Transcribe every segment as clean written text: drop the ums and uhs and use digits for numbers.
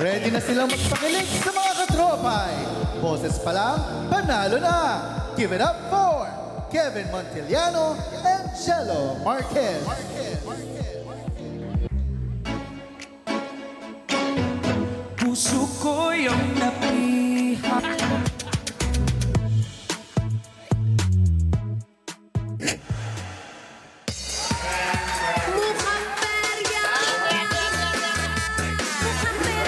Ready na silang magpakilig sa mga katropay. Boses pa lang, panalo na. Give it up for Kevin Montiliano and Jello Marquez. Puso ko yung napiha. Mukhang perya! Mukhang perya!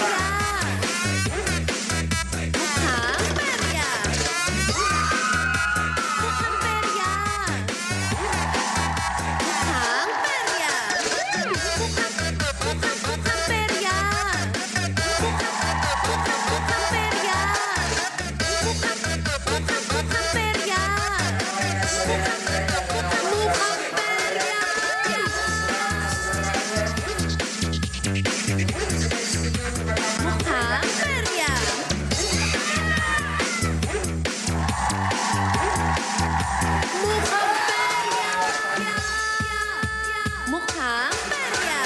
Mukhang perya! Mukhang perya! Mukhang perya! Mukhang perya! Mukhang perya! Mukhang perya! Mukhang perya! Mukhang perya! Mukhang perya! Mukhang perya!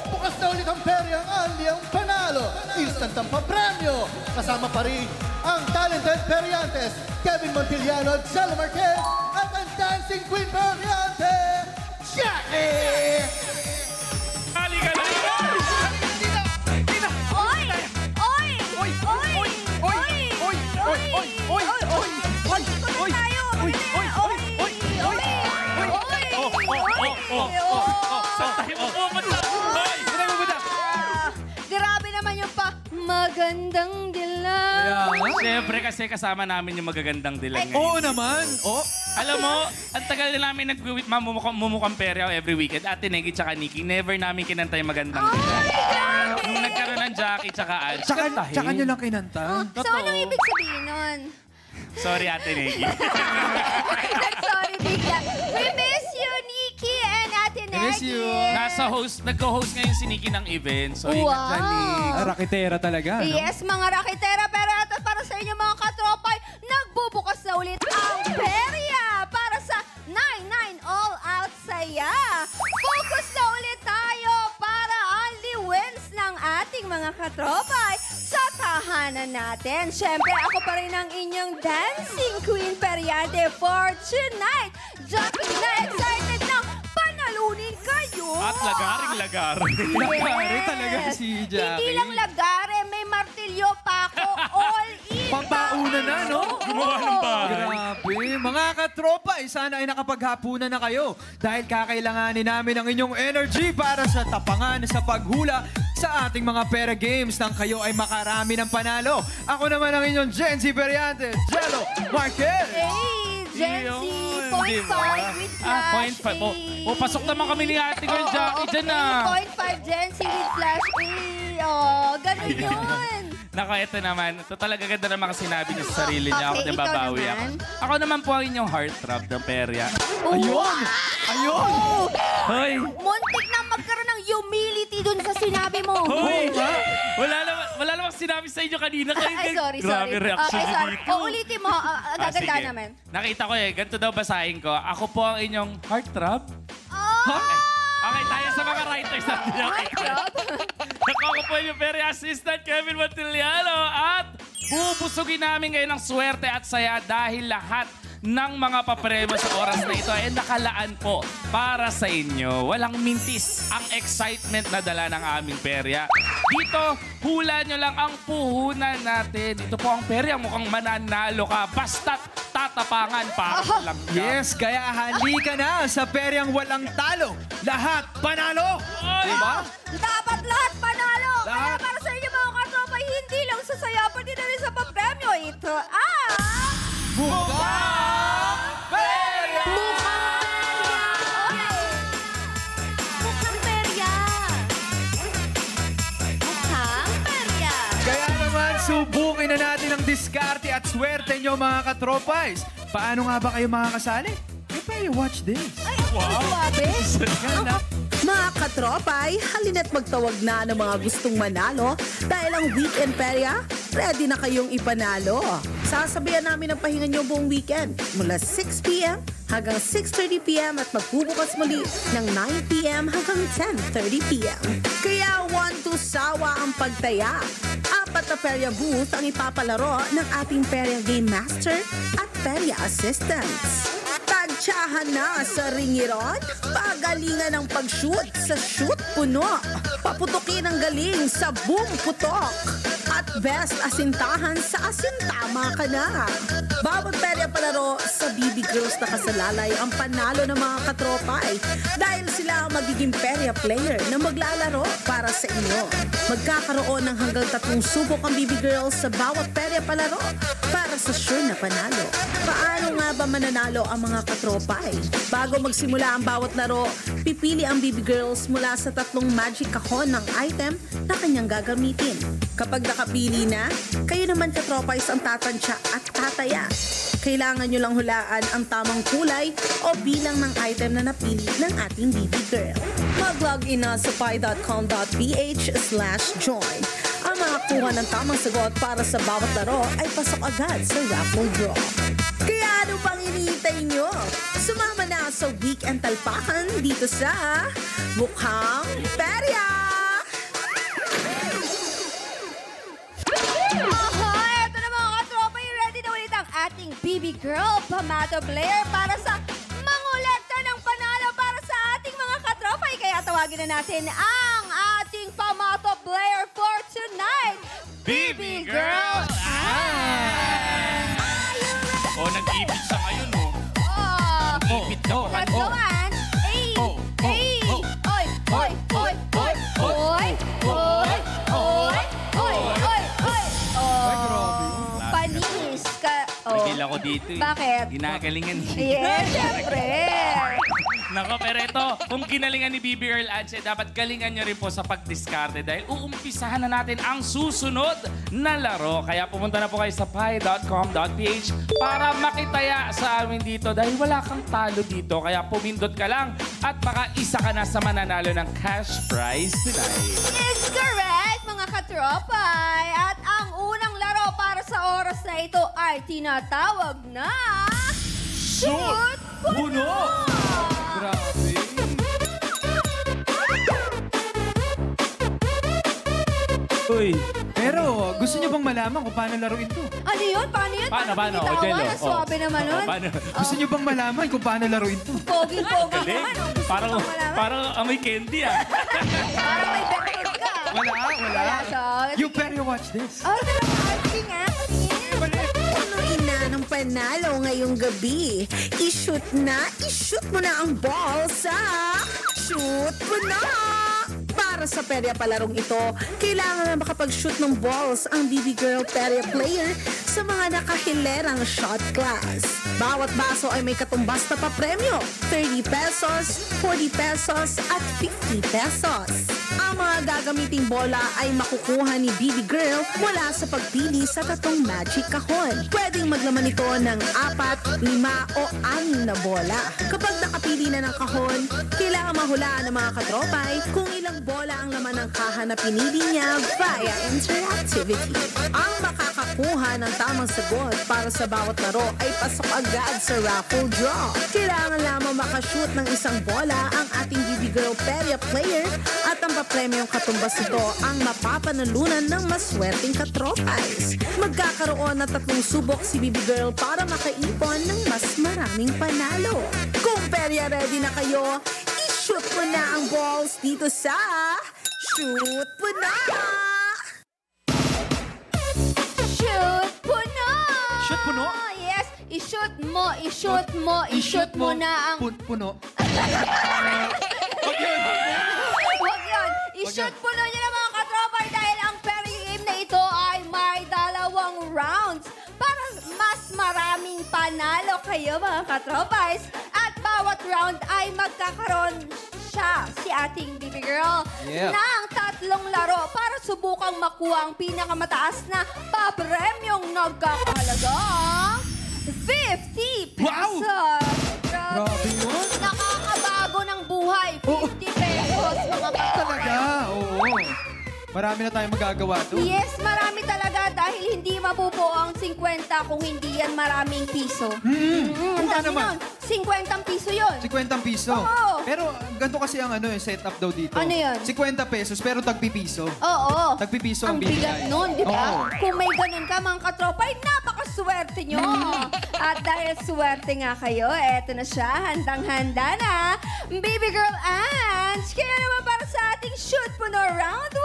Bukas na ulit ang peryang Ali ang panalo. Instant ang papremyo. Kasama pa rin ang talented peryantes, Kevin Montiliano at Jello Marquez at ang dancing queen peryante, Jackie! Halika na! Oy! Oy! Oy! Oy! Oy! Oy! Oy! Oy! Oy! Oy! Tayo! Oy! Oy! Oy! Oy! Saan tayo mapupunta? Hoy! Saan tayo mapupunta? Grabe naman yung pa magandang dilaw. Siyempre kasi kasama namin yung magagandang dilang ngayon. Oo naman. Oh. Alam mo, ang tagal na namin mamumukhang peryaw every weekend. Ate Negi tsaka Nikki, never namin kinanta yung magandang dilang. Nung nagkaroon ng Jackie tsaka Ange, kantahin. Tsaka nyo lang kinanta. So, anong ibig sabihin nun? Sorry, Ate Negi. Sorry, bigla. We miss you, Nikki and Ate Negi. miss you. Nagko-host ngayon si Nikki ng event. So, Wow. ingat dyan, Nick. Rakitera talaga, no? Yes, mga rakitera. Pero ito para sa inyo mga katropay, nagbubukas na ulit ang perya para sa 99 All Out Saya. Focus na ulit tayo para only wins ng ating mga katropay sa tahanan natin. Siyempre, ako pa rin ang inyong dancing queen peryante for tonight. Jackie na excited na panalunin kayo. At lagaring-lagar. Lagare talaga si Jackie. Hindi lang lagare, may martilyo pa ako. All in. Pambauna na, no? Gumawa ng bahay. Grabe. Mga katropa, sana ay nakapaghapunan na kayo dahil kakailanganin namin ang inyong energy para sa tapangan sa paghula sa ating mga pera games nang kayo ay makarami ng panalo. Ako naman ang inyong Gen Z Periante, Jello Marquez. Hey, Gen Z, Yun, 0.5 diba? with Flash 0.5. A. Pasok naman kami ni Ate Girl Jackie dyan na. 0.5 Gen Z with Flash A. Oh, ganun yun. Naka, ito naman. Ito talaga ganda naman kasi sinabi niya sa sarili niya. Ako Okay, din ikaw babawi ako. naman. Ako naman po ang inyong heartthrob ng perya. Ayun! Ayun! Hoy! Muntik na magkaroon ng humility dun sa sinabi mo. Hoy! Wala namang sinabi sa inyo kanina. Ay, sorry, Grabe sorry. reaction Okay, ni sorry. Nico. Ulitin mo. Gaganda sige. naman. Nakita ko eh. Ganito daw basahin ko. Ako po ang inyong heartthrob. Oh! Okay, tayo sa mga writers natin. Heartthrob? Ako po yung very assistant Kevin Montiliano at bubusugin namin ngayon ng swerte at saya dahil lahat ng mga papremyo sa oras na ito ay nakalaan po para sa inyo. Walang mintis ang excitement na dala ng aming perya. Dito, hula nyo lang ang puhunan natin. Ito po ang perya, mukhang mananalo ka. Basta't tatapangan para lang ka. Yes, kaya halika na sa peryang walang talo. Lahat panalo! Diba? Dapat lahat panalo! Kaya Lahat. para sa inyo mga katropa, hindi lang sa saya, pati na rin sa papremyo. Ito ang... Mukhang perya! Mukhang perya! Mukhang perya! Kaya naman, subukin na natin ang diskarte at swerte nyo mga katropais. Paano nga ba kayo makakasali? Hey, watch this. Ay, grabe! Ganda. Mga katropay, halina't magtawag na ng mga gustong manalo dahil ang Weekend Perya, ready na kayong ipanalo. Sasabayan namin ang pahinga nyo buong weekend mula 6 p.m. hanggang 6:30 p.m. at magbubukas muli ng 9 p.m. hanggang 10:30 p.m. Kaya to sawa ang pagtaya. 4 na perya booth ang ipapalaro ng ating perya game master at perya assistants. Tagtsahan na sa ringiron, pagalingan ng pag-shoot sa shoot puno, paputukin ang galing sa boom putok, at best asintahan sa asintama ka na. Bawat perya palaro sa BB Girls na kasalalay ang panalo ng mga katropay dahil sila ang magiging perya player na maglalaro para sa inyo. Magkakaroon ng hanggang 3 subok ang BB Girls sa bawat perya palaro para sa sure na panalo. Paano nga ba mananalo ang mga katropay? Bago magsimula ang bawat laro, pipili ang BB Girls mula sa 3 magic kahon ng item na kanyang gagamitin. Kapag nakapili na, kayo naman katropay ang tatansya at tataya. Kailangan nyo lang hulaan ang tamang kulay o bilang ng item na napili ng ating BB Girl. Mag-login na sa pi.com.ph/join. Ang makakuha ng tamang sagot para sa bawat laro ay pasok agad sa raffle draw. Kaya ano pang hinihintay nyo? Sumama na sa weekend talpakan dito sa Mukhang Perya! Eto na mga katropa, ready na ulit ang ating BB Girl Pamato Player para sa mangolekta ng panalo para sa ating mga katropa. Kaya tawagin na natin ang ating Pamato Player for tonight, BB Girl! Oh, nag-ibig siya ngayon, oh. Ibig ka pa. Let's go, Ann. Ay! Ay! Oy! Oy! Oy! Oy! Oy! Oy! Oy! Oy! Oy! Oy! Panis ka. Nagil ako dito, eh. Bakit? Ginagalingan niya. Yes, syempre. Nako, pero ito, kung ginalingan ni BB Earl Anche, dapat galingan nyo rin po sa pagdiskarte dahil uumpisahan na natin ang susunod na laro. Kaya pumunta na po kayo sa pi.com.ph para makitaya sa amin dito dahil wala kang talo dito. Kaya pumindot ka lang at baka isa ka na sa mananalo ng cash prize tonight. Is correct, mga katropay. At ang unang laro para sa oras na ito ay tinatawag na... Shoot Puno! Grabe. Uy, pero gusto niyo bang malaman kung paano laruin to? Ano yun? Paano yun? Paano? bitawan? O, Jello. Swabe naman nun. Paano? Gusto niyo bang malaman kung paano laruin to? Pogi-pogi Galing. naman. Gusto Parang, mo bang malaman? parang amoy candy, ah. Parang may benefit ka. Wala. So, You better watch this. oh, sige nga. Patingin. Punuin na ng panalo ngayong gabi. I-shoot mo na ang ball sa Shoot Puno! Para sa perya palarong ito, kailangan na makapag-shoot ng balls ang BB Girl perya player sa mga nakahilerang shot class. Bawat baso ay may katumbas na papremyo, 30 pesos, 40 pesos at 50 pesos. Ang mga gagamiting bola ay makukuha ni BB Girl mula sa pagpili sa 3 magic kahon. Pwedeng maglaman ito ng 4, 5 o 6 na bola. Kapag nakapili na ng kahon, kailangan mahulaan ng mga katropay kung ilang bola ang laman ng kaha na pinili niya via interactivity. Ang makakakuha ng tamang sagot para sa bawat laro ay pasok agad sa raffle draw. Kailangan lamang makashoot ng isang bola ang ating BB Girl perya player at ang papremyong katumbas nito ang mapapanalunan ng maswerteng katropais. Magkakaroon ng 3 subok si BB Girl para makaipon ng mas maraming panalo. Kung perya ready na kayo, i-shoot mo na ang balls dito sa Shoot Puno! Shoot Puno! Shoot Puno? Yes, i-shoot mo na ang... Puno. Huwag yun. I-shoot Puno niyo na mga katropay dahil ang perry game na ito ay may 2 rounds para mas maraming panalo kayo mga katropais. At bawat round ay magkakaroon si ating BB Girl ng 3 laro para subukang makuha ang pinakamataas na papremyong nagkakahalagang 50 pesos. Wow! Grabe yun. Nakakabago ng buhay. 50 pesos mga Talaga, katropay. oo. Marami na tayong magagawa to. Yes, marami talaga dahil hindi mabubuo ang 50 kung hindi yan maraming piso. Oo nga naman. 50 piso yun. 50 piso. Oo. Pero ganito kasi ang yung setup daw dito. Ano yun? 50 pesos pero tagpipiso. Oo. Tagpipiso ang bigat binigay. nun, di ba? Oo. Kung may ganun ka, mga katropa, ay napakaswerte nyo. At dahil swerte nga kayo, eto na siya, handang-handa na. Baby Girl Ange, kaya naman para sa ating shoot puno round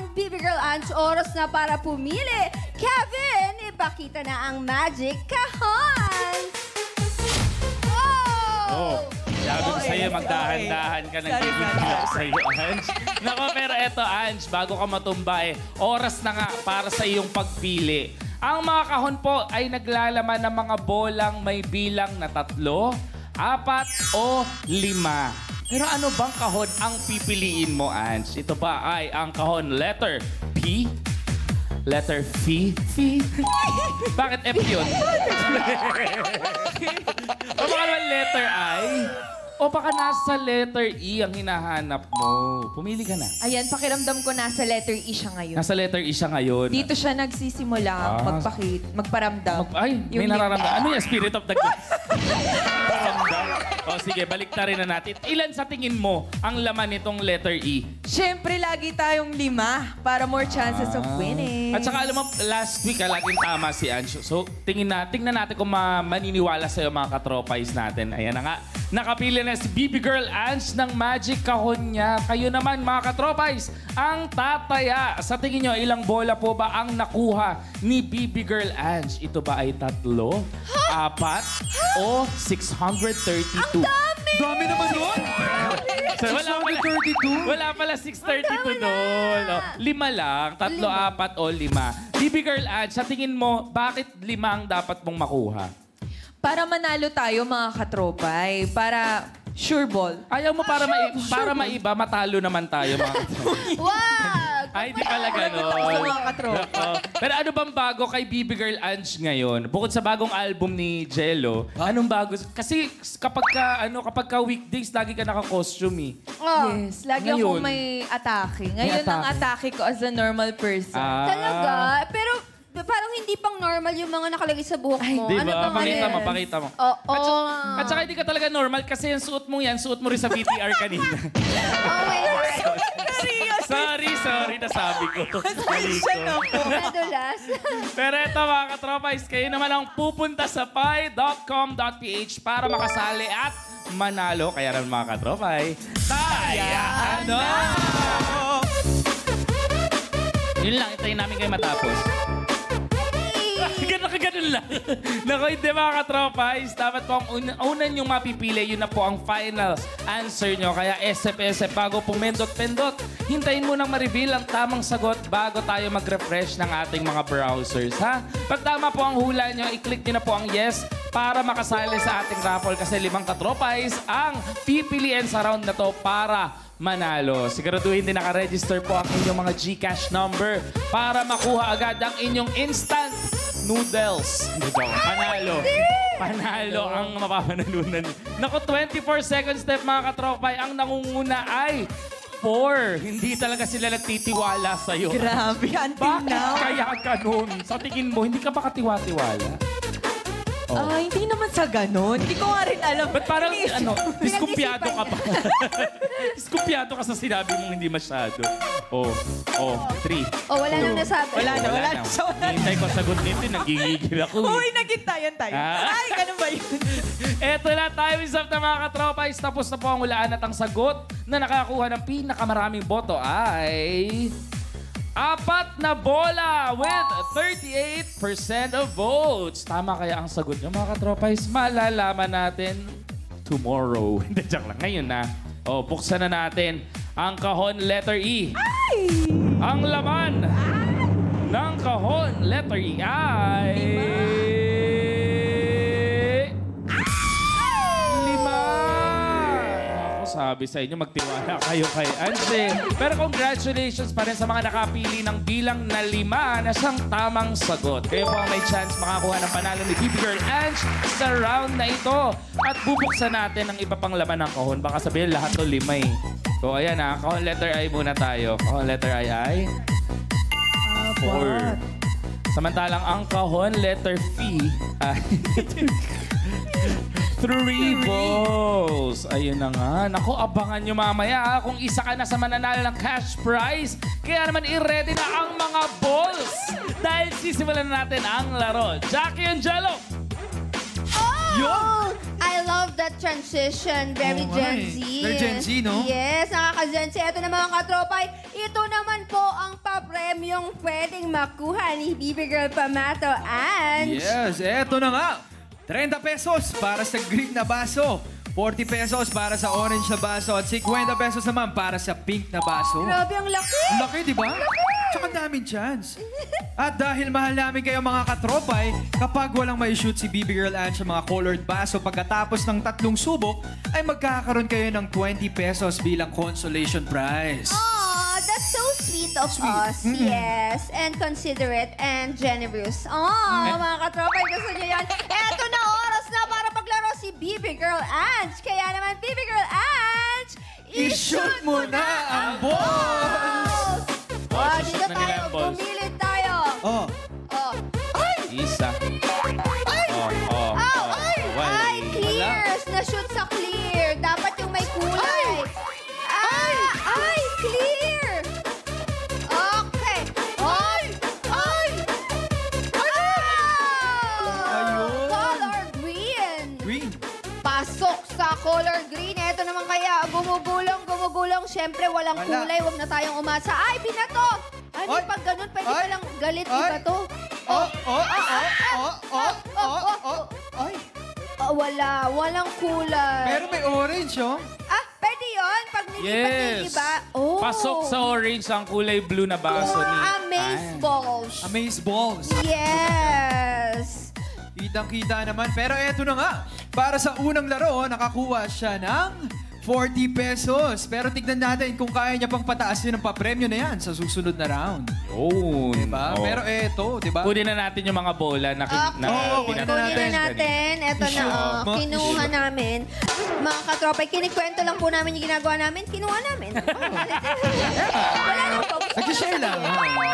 1, Baby Girl Ange, oras na para pumili. Kevin, ipakita na ang magic kahon. Oh. Sabi ko sa'yo, magdahan-dahan ka ng bibigyan sa'yo, Ange. Nako, pero eto, Ange, bago ka matumba oras na nga para sa iyong pagpili. Ang mga kahon po ay naglalaman ng mga bolang may bilang na 3, 4 o 5. Pero ano bang kahon ang pipiliin mo, Ange? Ito ba ay ang kahon letter P? Letter F? Bakit F yun? O baka naman letter I? O baka nasa letter E ang hinahanap mo? Pumili ka na. Ayan, pakiramdam ko nasa letter E siya ngayon. Nasa letter E siya ngayon. Dito siya nagsisimula magparamdam. Ay, may Yung nararamdaman. Ano yung spirit of the gods? Paramdam. O sige, balik na rin na natin. Ilan sa tingin mo ang laman nitong letter E? Siyempre, lagi tayong 5 para more chances of winning. At saka alam mo, last week laging tama si Ange. So, tingnan natin kung maniniwala sa'yo mga katropais natin. Ayan na nga. Nakapili na si Baby Girl Ange ng magic kahon niya. Kayo naman mga katropais, ang tataya. Sa tingin nyo, ilang bola po ba ang nakuha ni Baby Girl Ange? Ito ba ay 3, 4 o 632? Dami naman yun! So, wala pala 632 doon. 5 lang, 3, 4 o 5. Baby Girl Ange, sa tingin mo, bakit 5 ang dapat mong makuha? Para manalo tayo mga katropay. Para sure ball. Ayaw mo para maiba, matalo naman tayo mga katropay. Wag! Ay, di pala gano'n. Sa mga katropa. Pero ano bang bago kay Baby Girl Ange ngayon? Bukod sa bagong album ni Jello, anong bago? Kasi kapag ka weekdays, lagi ka naka-costume eh. Oh. Yes, lagi Ngayon. akong may atake. Ngayon ang atake ko as a normal person. Talaga? Pero parang hindi pang normal yung mga nakalagay sa buhok mo. Di Ano ba? bang Pakita mo. Oo. At saka hindi ka talaga normal kasi yung suot mo yan, suot mo rin sa VTR kanina. Oh my God. sorry, nasabi ko. Nadulas. Pero eto mga katropais, kayo naman ang pupunta sa pi.com.ph para makasali at manalo. Kaya naman mga katropay, tayaan na! Yun lang, itayin namin kayo matapos. Ganun lang. Naku, hindi mga katropais. Dapat po ang unan yung mapipili. Yun na po ang final answer nyo. Kaya SF, bago pumindot-pindot, hintayin mo nang ma-reveal ang tamang sagot bago tayo mag-refresh ng ating mga browsers, ha? Pag tama po ang hula nyo, i-click nyo na po ang yes para makasali sa ating raffle. Kasi 5 katropais ang pipiliin sa round na to para manalo. Siguraduhin din nakaregister po ang inyong mga GCash number para makuha agad ang inyong instant noodles. Panalo ang mapapanalunan. Naku, 24 seconds step mga katropay. Ang nangunguna ay 4. Hindi talaga sila nagtitiwala sa'yo. Grabe, until Bakit now. kaya ganun? Sa tingin mo, hindi ka ba katiwa-tiwala? Hindi naman sa ganon. Hindi ko nga rin alam. Ba't parang, diskumpiyado ka pa? Diskumpiyado ka sa sinabi mong hindi masyado. 3. Wala nang nasabi. Wala na. Hintay ko sagot nito, nagigigil ako. Uy, nagintayan tayo. Ay, ganun ba yun? Eto na, time is up na mga katropais. Tapos na po ang hulaan at ang sagot na nakakakuha ng pinakamaraming boto ay 4 na bola with 38% of votes. Tama kaya ang sagot nyo, mga katropais? Malalaman natin tomorrow. Hindi, joke lang. Ngayon na. Buksan na natin ang kahon letter E. Ang laman ng kahon letter E ay 5. Ako, sabi sa inyo, magtiwala kayo kay Ange. Pero congratulations pa rin sa mga nakapili ng bilang na 5 na siyang tamang sagot. Kayo po ang may chance makakuha ng panalo ni Baby Girl Ange sa round na ito. At bubuksan natin ang iba pang laman ng kahon. Baka sabihin lahat to 5 eh. So ayan kahon letter I muna tayo. Kahon letter I ay 4. Samantalang ang kahon, letter V, ay 3 balls. Ayun na nga. Naku, abangan nyo mamaya kung isa ka na sa mananalo ng cash prize. Kaya naman i-ready na ang mga balls. Dahil sisimulan na natin ang laro. Jackie and Jello. Oh! I love that transition. Very Oo nga Gen eh. Z. Very Gen Z, no? Yes, nakaka-Gen Z. Ito na mga katropay. Ito naman po ang papremyong pwedeng makuha ni Bibi Girl Pamato and... Yes, eto na nga. 30 pesos para sa green na baso. 40 pesos para sa orange na baso. At 50 pesos naman para sa pink na baso. Grabe, ang laki. Ang laki, di ba? Tsaka daming chance. At dahil mahal namin kayo mga katropay, kapag walang may shoot si BB Girl Ange sa mga colored baso pagkatapos ng 3 subok, ay magkakaroon kayo ng 20 pesos bilang consolation prize. Aw, that's so sweet of us. Yes, and considerate and generous. Aw, mga katropay, gusto nyo yan. Eto na, oras na para paglaro si Bibi Girl Ange. Kaya naman, Bibi Girl Ange, I-shoot mo na ang balls! Oh, shoot dito na nila tayo, ang balls. pumilit tayo. Oh, Oh. Isa. Oh, Ay, clear! Na-shoot sa clear. Dapat yung may kulay. Ay, clear! Okay. Ay! Ayun. Color green. green. Pasok sa color green. Ito naman kaya, gumugulong. Siyempre, walang Wala. kulay. Huwag na tayong umasa. Ay, binato! Ay, Ay! pag ganun, pwede Ay! palang galit Ay! ibato. Ay. Walang kulay. Pero may orange, oh. Pwede yun? Pag nilipat yung Yes. iba. Oh. Pasok sa orange ang kulay blue na baso Or ni... amaze balls. Amaze balls. Yes. Kitang-kita naman. Pero eto na nga. Para sa unang laro, nakakuha siya ng 40 pesos. Pero tignan natin kung kaya niya pang pataasin ang papremyo na yan sa susunod na round. Oh. Diba? Oh. Pero eto, diba? Kunin na natin yung mga bola na... Okay. Oo, kunin na natin. Ito na, I-shoot mo. kinuha I-shoot. namin. Mga katropay, kinikwento lang po namin yung ginagawa namin. Kinuha namin. Wala naman po. Nag-share lang.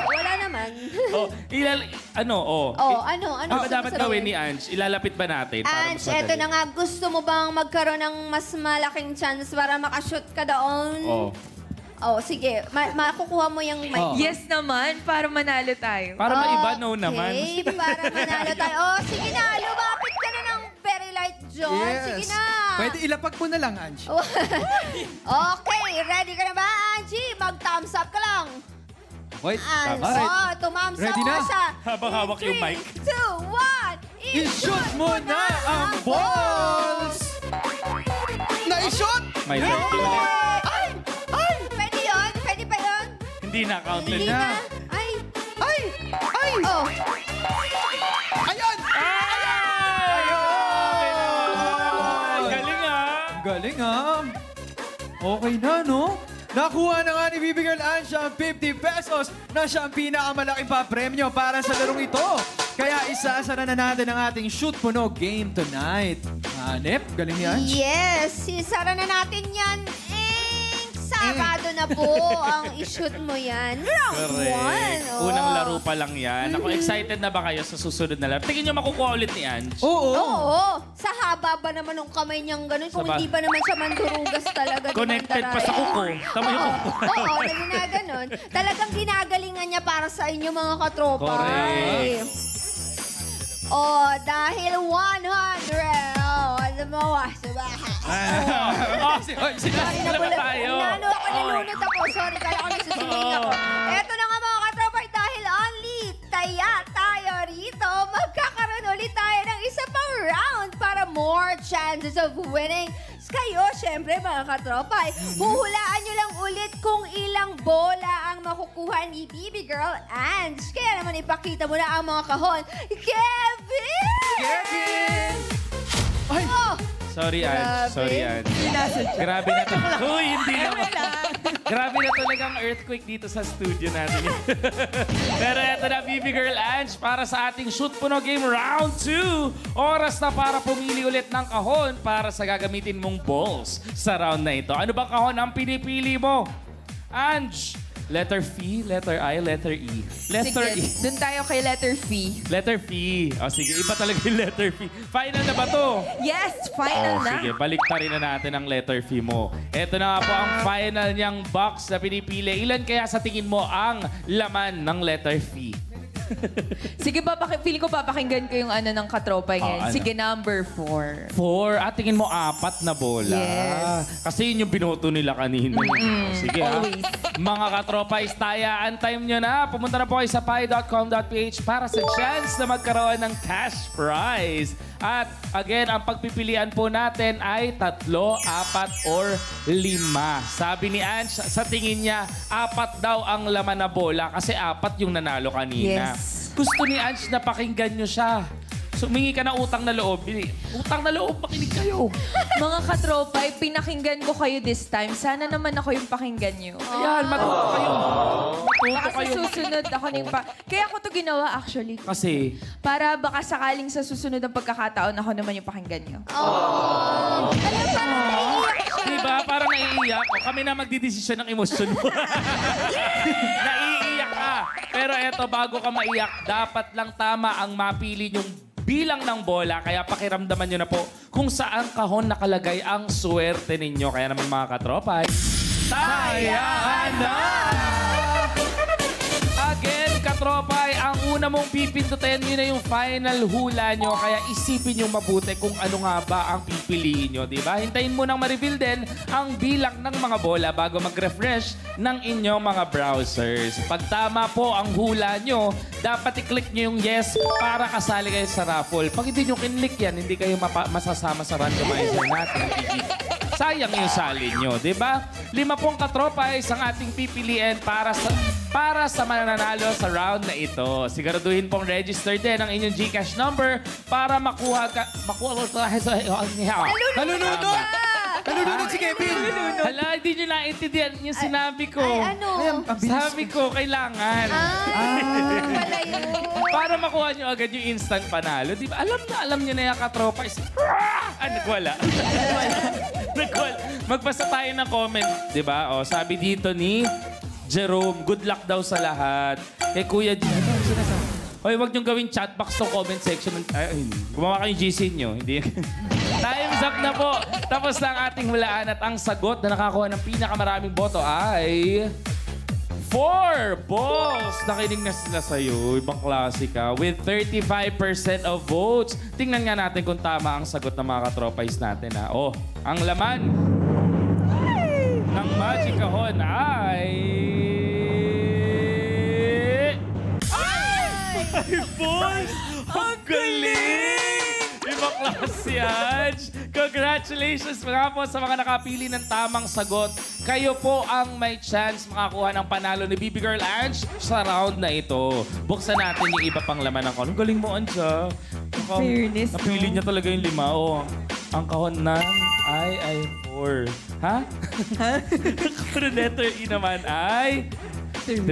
Wala naman. Oh, Ano Ano ba dapat susunod? gawin ni Ange? Ilalapit ba natin? para Ange, mas madali? eto na nga. Gusto mo bang magkaroon ng mas malaking chance para makashoot ka doon? Oh. Oh, sige. Makukuha mo yung mic. Oh. Yes naman, para manalo tayo. Para maiba, no naman. Okay, para manalo tayo. Oh, sige na. Lumapit ka na ng very light, John. Sige na. Pwede ilapag mo na lang, Ange. Okay, ready ka na ba, Angie? Mag-thumbs up ka lang. Wait, And tama rin. tumams up Ready na? ka siya. Habang hawak yung mic. 3, 2, 1. I-shoot mo na ang balls! Na-i-shoot! May lefty ulit. Ay! Pwede yun? Pwede pa yun? Hindi na counted. Hindi na. na. Ay! Ay! Ay! Oh! Ayun! Galing ah! Galing, ah. Okay na, no? Nakuha na nga ni Bibi Girl Ange ang 50 pesos na siya ang pinakamalaking papremyo para sa larong ito. Kaya isasara na natin ang ating Shoot Puno game tonight. Hanep, galing ni Ange. Yes! Sisara na natin yan. Sarado na po ang i-shoot mo yan. Round 1. Unang laro pa lang yan. Ako, excited na ba kayo sa susunod na laro? Tingin nyo makukuha ulit ni Ange? Oo. Oo. Sa haba ba naman ng kamay niyang ganun? Kung Saba. hindi ba naman siya mandurugas talaga. Connected pa sa kuko. Tama yung kuko. Oo, na ginaganon. Talagang ginagalingan niya para sa inyo mga katropa. Correct. Oh, dahil 100. Oh, alam mo, subaha. Oh, sinasila ba tayo? Nano ako, nilunod ako. Sorry, kaya ako nagsusuling ako. Eto na nga mga katropa, dahil only taya tayo rito, magkakaroon ulit tayo ng isa pang round para more chances of winning. Kayo, syempre mga katropa, huhulaan nyo lang ulit kung ilang bola ang makukuha ni Bibi Girl Ange. Kaya naman ipakita mo na ang mga kahon. Kevin! Kevin! Ay! Oh! Sorry, Ange. Grabe. Sorry, Ange. Grabe na to. Uy, hindi naman. Grabe na talagang earthquake dito sa studio natin. Pero eto na, Bibi Girl Ange, para sa ating Shoot Puno Game Round 2. Oras na para pumili ulit ng kahon para sa gagamitin mong balls sa round na ito. Ano bang kahon ang pinipili mo? Ange, Letter F, letter I, letter E. Letter Sige, E. dun tayo kay letter F. Letter F. O sige, iba talaga yung letter F. Final na ba to? Yes, final na. Sige, balik pa rin na natin ang letter F mo. Ito na nga po ang final niyang box na pinipili. Ilan kaya sa tingin mo ang laman ng letter F? Sige, feeling ko papakinggan ko yung ano ng katropay ngayon. ano? Sige, number 4. 4. At tingin mo 4 na bola. Yes. Kasi yun yung binoto nila kanina. Sige Always. Mga katropa, istayaan time nyo na. Pumunta na po kayo sa pi.com.ph para sa chance na magkaroon ng cash prize. At again, ang pagpipilian po natin ay 3, 4, or 5. Sabi ni Ange, sa tingin niya, 4 daw ang laman na bola kasi 4 yung nanalo kanina. Yes. Gusto ni Ange na pakinggan nyo siya. Sumingi ka ng utang na loob. Utang na loob, makinig kayo. Mga katropay, pinakinggan ko kayo this time. Sana naman ako yung pakinggan nyo. Ayan, matuto kayo. Matuto Baka sa kayo. susunod ako na yung Kaya ako to ginawa actually. Kasi, Para baka sakaling sa susunod ng pagkakataon, ako naman yung pakinggan nyo. Oh. Alam, parang naiiyak siya. diba, parang naiiyak. O, kami na magdidesisyon ng emosyon mo. Naiiyak ka. Pero eto, bago ka maiyak, dapat lang tama ang mapili yung bilang ng bola. Kaya pakiramdaman nyo na po kung saan kahon nakalagay ang swerte ninyo. Kaya naman mga katropay, tayaan na! Again, katropay, ang una mong pipindutin, yun na yung final hula nyo. Kaya isipin nyo mabuti kung ano nga ba ang pipiliin nyo, di ba? Hintayin mo nang ma-reveal din ang bilang ng mga bola bago mag-refresh ng inyong mga browsers. Pag tama po ang hula nyo, dapat i-click nyo yung yes para kasali kayo sa raffle. Pag hindi nyo kinlik yan, hindi kayo masasama sa randomizer natin. Sayang yung sali nyo, di ba? 5 pong katropay ang ating pipiliin para sa mananalo sa round na ito. Siguraduhin pong register din ang inyong GCash number para makuha Nalulunod! Nalulunod si Kevin! Hala, hindi nyo naintindihan yung sinabi ko. Ay, ano? Sabi ko, kailangan. Pala yun. Para makuha nyo agad yung instant panalo. Di ba? Alam nyo na yung katropa. Nagwala. Nagwala. Magbasa tayo ng comment. Di ba? O, sabi dito ni Jerome, good luck daw sa lahat. Kay Kuya G. Ano ang sinasabi? Hoy, wag niyong gawing chat box tong comment section. Ay, gumawa kayong GC nyo. Hindi. Time's up na po. Tapos na ang ating hulaan at ang sagot na nakakuha ng pinakamaraming boto ay 4 balls. Nakinig na sila sa'yo. Ibang klase ka. With 35% of votes. Tingnan nga natin kung tama ang sagot ng mga katropais natin. Ha? Oh, ang laman ng Magic Kahon ay... Ay, boys! Ang galing! Ibang klase yan. Congratulations mga po sa mga nakapili ng tamang sagot. Kayo po ang may chance makakuha ng panalo ni Baby Girl Ange sa round na ito. Buksan natin yung iba pang laman ng kahon. Ang galing mo, Ange. Fairness, Napili niya talaga yung 5. Oh, ang kahon ng ay 4. Ha? Ang letter E naman ay 3.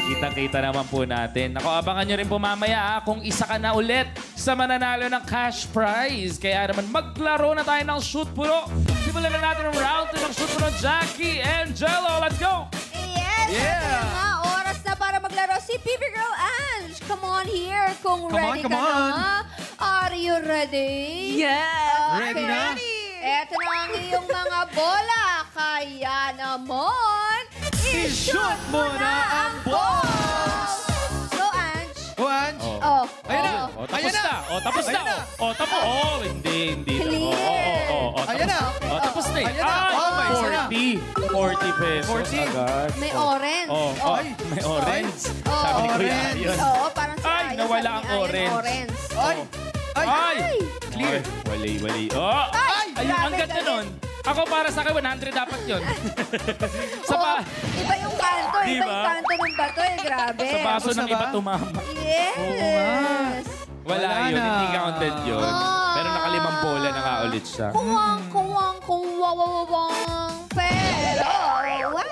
Kita-kita naman po natin. Ako, abangan nyo rin po mamaya kung isa ka na ulit sa mananalo ng cash prize. Kaya naman maglaro na tayo ng Shoot Puro. Simulan na natin ang round 2 ng Shoot Puro. Jackie and Jello, let's go! Yes! Yeah. Ito na, oras na para maglaro si Baby Girl Ange. Come on here kung ready come ka on. na. Are you ready? Yeah! Ready na? Ito na ang iyong mga bola. Kaya naman, i-shoot mo na ang balls! Go, Ange. O, Ange. Oh. Ayun na. Oh, tapos Ayan na. na. Oh, tapos na. Ayan na. Oh, tapos. Oh, hindi. Clear. Tapos. Ayan na. Oh, tapos na. Ayan na. Oh, may isa na. 40 pesos 40. agad. May orange. Oh, may orange. Sabi ni Kuya Orange. Ayon. Oo, parang si Ay, Aya, nawala sabi ang ni Aya, orange. orange. Ay! Ay! Ay! Clear. Ay, wali. Oh! Ay! Ay, ang Grabe, ganda galing. nun. Ako para sa akin, 100 dapat yun. Sa, Oo, ba iba yung kanto. Iba Diba? yung kanto ng bato eh. Grabe. sa baso Tapos ng na ba? iba tumama. Yes. Wala Wala yun, na. hindi counted yun. Pero nakalimang bola na nga ulit siya. Kuwang, pero, why?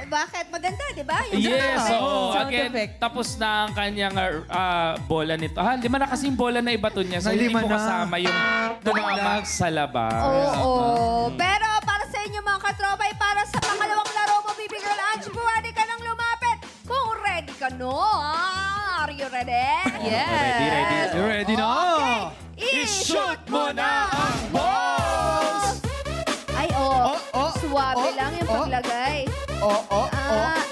Bakit? Maganda, di ba? Yung Yes, sound. oo. Sound Again, effect. tapos na ang kanyang bola nito. 5 na kasi yung bola na ibato niya. So, hindi 5 po na. kasama yung tumama sa labas. Oo. Pero para sa inyo mga katropa, para sa pangalawang laro mo, Baby Girl Ange, ready ka ng puno. Are you ready? Yes. You ready na? I-shoot mo na ang balls! Ay, suwabe lang yung paglagay.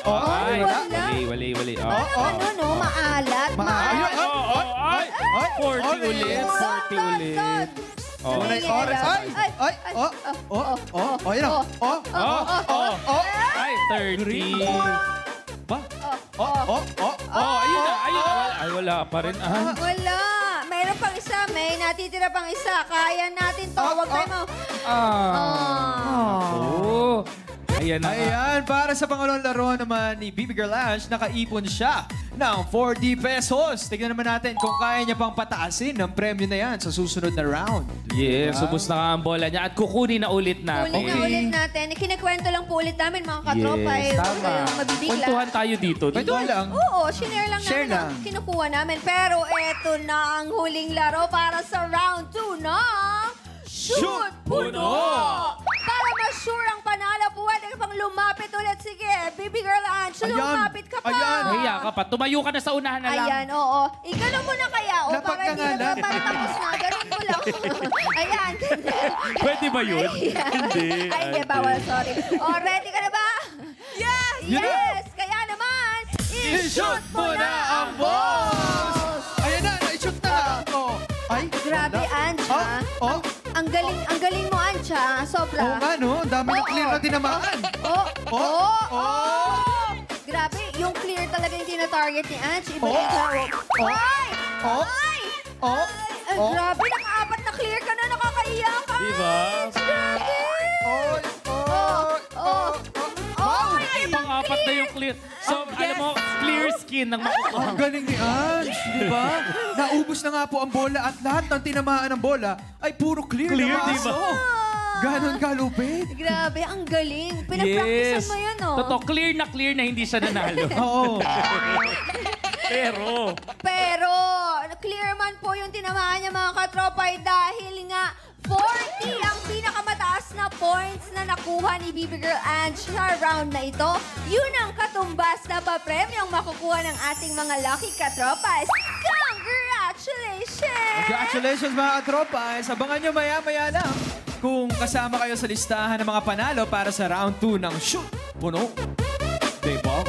Ay, wala. wali. Ano, no? Maalat. Ay, 40 ulit. 40 ulit. Oh. Ay, Ay, 30. Ayun na. Ay, wala pa rin. Wala. Mayroon pang isa. May natitira pang isa. Kaya natin to. Huwag tayo mo. Oh. Ayan na. Ayan, para sa pangalawang laro naman ni Bibi Girl Ash, nakaipon siya ng 40 pesos. Tignan naman natin kung kaya niya pang pataasin ng premyo na yan sa susunod na round. Yes, subos na nga ang bola niya at kukunin na ulit natin. Kunin na ulit natin. Kinikwento lang po ulit namin mga katropa. Yes, Huwag tama. kayong mabibigla. Kwentuhan tayo dito. Kwentuhan lang. Oo, share lang Share namin lang. ang kinukuha namin. Pero eto na ang huling laro para sa round 2 ng Shoot Puno! Para ma-sure ang panalo, pwede ka pang lumapit ulit. Sige, Baby Girl Ange, Ayan. lumapit ka pa. Ayan. Hiya ka pa. Tumayo ka na sa unahan na lang. Ayan, oo. Ganun mo na kaya. O, Dapat para ka hindi nga na lang. para tapos na. Ganun mo lang. Ayan, ganyan. Pwede ba yun? Ayan. Hindi. Ay, hindi. Bawal, sorry. O, ready ka na ba? Yes! Yun na. Yes! Kaya naman, I-shoot mo na ang balls! Ayan na, na-shoot na! Ay, Grabe, Ange, ha? Ang galing mo, Ange, ha? Sobra. Oo nga, no? Ang dami ng Oo. clear na tinamaan. Grabe, yung clear talaga yung tina-target ni Ange. Iba Oh. yung laro. Ay! Oh. Ay! Oh. Ay, grabe, naka-apat na clear ka na, nakakaiyak ka. Diba? Ange, grabe! Ay, Pang-apat na yung clear. So, alam mo, clear skin ng makukuha. Ang galing ni Ange, di ba? Naubos na nga po ang bola at lahat ng tinamaan ng bola ay puro clear, Clear, na di maso. ba? Ganon kalupit. Grabe, ang galing. Pinag-practicean mo yun, oh. Totoo, clear na hindi siya nanalo. Oo. Pero, Clear man po yung tinamaan niya mga katropay dahil nga 40 ang pinakamataas na points na nakuha ni Baby Girl Ange sa round na ito. Yun ang katumbas na papremyong makukuha ng ating mga lucky katropas. Congratulations! Congratulations mga katropa. Abangan nyo maya-maya lang kung kasama kayo sa listahan ng mga panalo para sa round 2 ng Shoot Puno. Diba?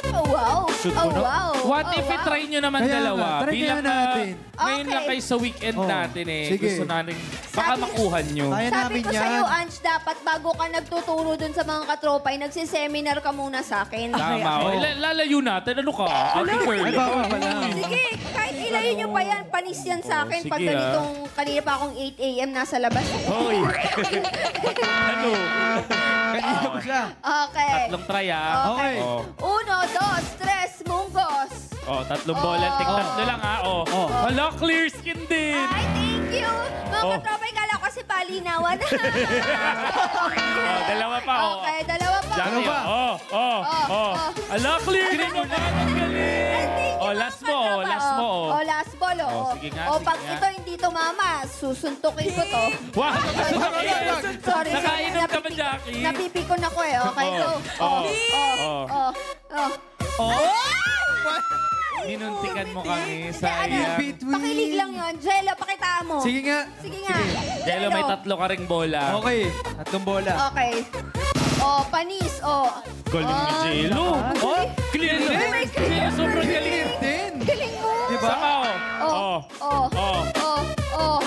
Oh, wow! Shoot Oh, mo, no? wow! what Oh, if wow. i-try nyo naman Kaya dalawa? nga, try kaya Bilang natin. ngayon lang Okay. kayo sa weekend Oh, natin eh. sige. Gusto natin, baka Sabi- makuha nyo. Kaya Sabi namin ko yan. sa'yo, Ange, dapat bago ka nagtuturo dun sa mga katropay, nagsiseminar ka muna sa akin. Tama. Oh. Lalayo natin. Ano ka? Ate Pearl. Ay, bawal pala. Sige, kahit ilayo nyo pa yan, panis yan sa akin pag sige, ganitong, kanina pa akong 8 a.m. nasa labas. Hoy. Ano? Kanina pa siya. Okay. Tatlong try ah. Okay. Oh. 1, 2, 3, munggos. Oh, tatlong bola. Tig-tatlo lang ah. Oh. Hala, clear skin din. Ay, thank you. Mga Oh. katropay, kala ko kasi palinawan. Oh, dalawa pa. Oh. Okay, dalawa pa. Diyan Dalawa. Oh. Ala, clear din naman. Ang galing. Ay, thank you, Oh, mga last mo. katropa. Last mo. Oh, last ball. Oh, Oh, sige nga, Oh, sige pag nga. ito hindi tumama, susuntukin ko to. Wow. Sorry. Nakainom ka ba, Jackie? Napipikon ako eh. Okay, go. Minuntikan mo kami. Hindi, Sayang. Between. Pakilig lang yun. Jello, pakitaan mo. Sige nga. Sige nga. Jello, may tatlo ka ring bola. Okay, tatlong bola. Okay. Oh, panis. Oh. Galing ni Jello. Oh, clear din. Ay, Jello, sobrang galing. Din. Galing mo. Diba? Saka, Oh. Oh. Oh. Oh.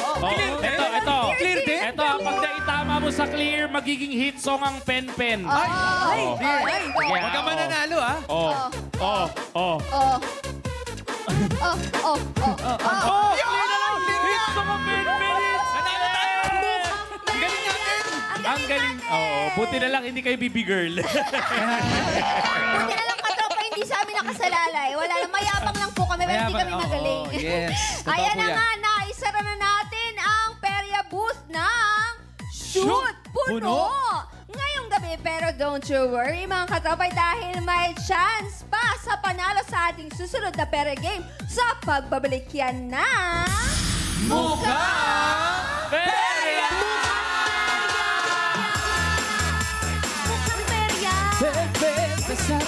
Ito. Clear din? Ito, pag naitama mo sa clear, magiging hit song ang pen-pen. Ay. Oh. Ay. Yeah, Huwag ka mananalo, ah. Oh. Oh. Clear na lang. Hit song ang pen-pen. Ang galing. Oo, buti na lang hindi kayo baby girl. Buti na lang katropa, hindi sa amin nakasalalay. Wala lang, mayabang lang po kami, pero hindi kami Mayabang, magaling. oo, yes. Totoo Ayan po na yan. nga, naisara na natin ang perya booth ng Shoot Puno! Ngayong gabi, pero don't you worry mga katropay dahil may chance pa sa panalo sa ating susunod na perya game sa pagbabalik yan na... Muka! Perya! Perya! Bebe, besar